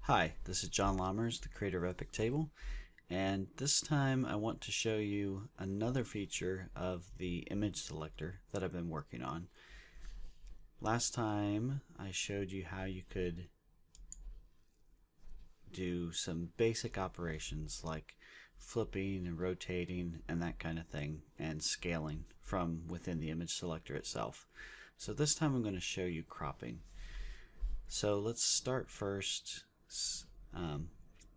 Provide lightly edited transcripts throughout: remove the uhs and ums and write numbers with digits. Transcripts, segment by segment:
Hi, this is John Lammers, the creator of EpicTable, and this time I want to show you another feature of the image selector that I've been working on. Last time I showed you how you could do some basic operations like flipping and rotating and that kind of thing, and scaling from within the image selector itself. So this time I'm going to show you cropping. So let's start first.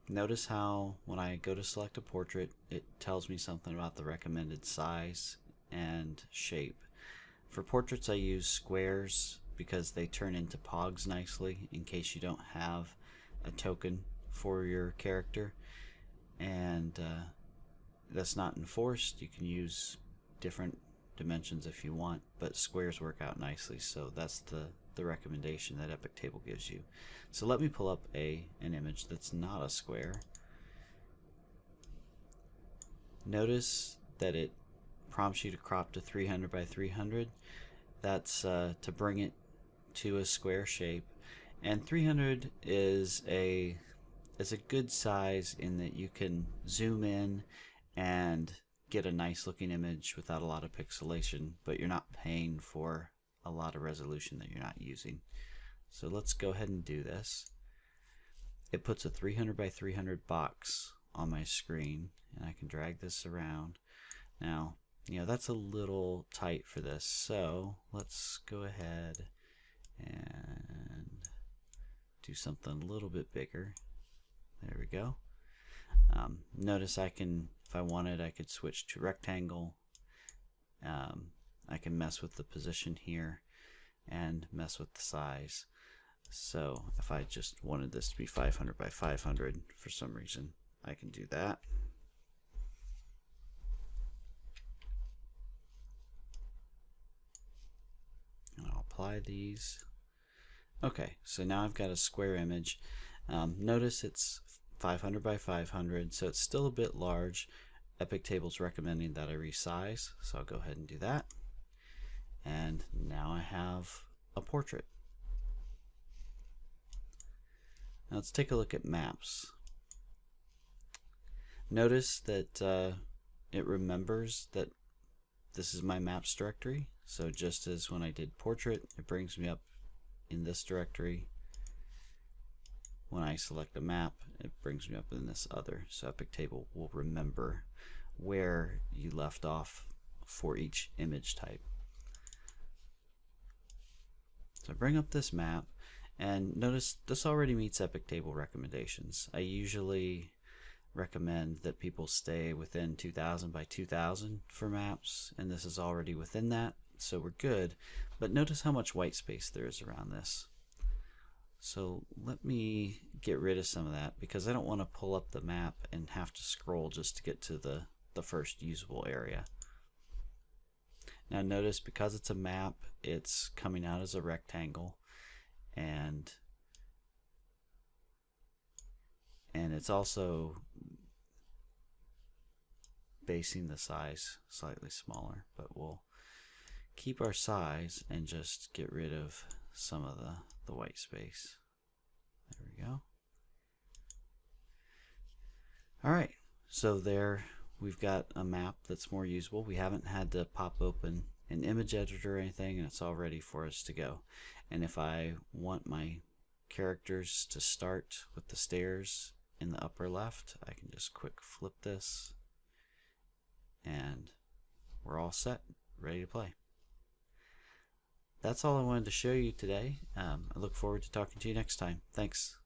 Notice how when I go to select a portrait, it tells me something about the recommended size and shape. For portraits I use squares because they turn into pogs nicely in case you don't have a token for your character, and that's not enforced. You can use different dimensions if you want, but squares work out nicely, so that's the recommendation that EpicTable gives you. So let me pull up an image that's not a square. Notice that it prompts you to crop to 300 by 300. That's to bring it to a square shape, and 300 is a good size in that you can zoom in and get a nice looking image without a lot of pixelation, but you're not paying for a lot of resolution that you're not using. So let's go ahead and do this. It puts a 300 by 300 box on my screen, and I can drag this around. Now, that's a little tight for this, so let's go ahead and do something a little bit bigger. There we go. Notice I can, if I wanted, I could switch to rectangle. I can mess with the position here and mess with the size. So if I just wanted this to be 500 by 500 for some reason, I can do that. And I'll apply these. Okay, so now I've got a square image. Notice it's 500 by 500, so it's still a bit large. EpicTable's recommending that I resize, so I'll go ahead and do that. And now I have a portrait. Now let's take a look at maps. Notice that it remembers that this is my maps directory. So just as when I did portrait, it brings me up in this directory. When I select a map, it brings me up in this other. So EpicTable will remember where you left off for each image type. So I bring up this map, and notice this already meets EpicTable recommendations. I usually recommend that people stay within 2000 by 2000 for maps, and this is already within that, so we're good. But notice how much white space there is around this. So let me get rid of some of that because I don't want to pull up the map and have to scroll just to get to the first usable area. Now notice, because it's a map, it's coming out as a rectangle, and it's also basing the size slightly smaller, but we'll keep our size and just get rid of some of the white space. There we go. Alright, so there we've got a map that's more usable. We haven't had to pop open an image editor or anything, and it's all ready for us to go. And if I want my characters to start with the stairs in the upper left, I can just quick flip this, and we're all set, ready to play. That's all I wanted to show you today. I look forward to talking to you next time. Thanks.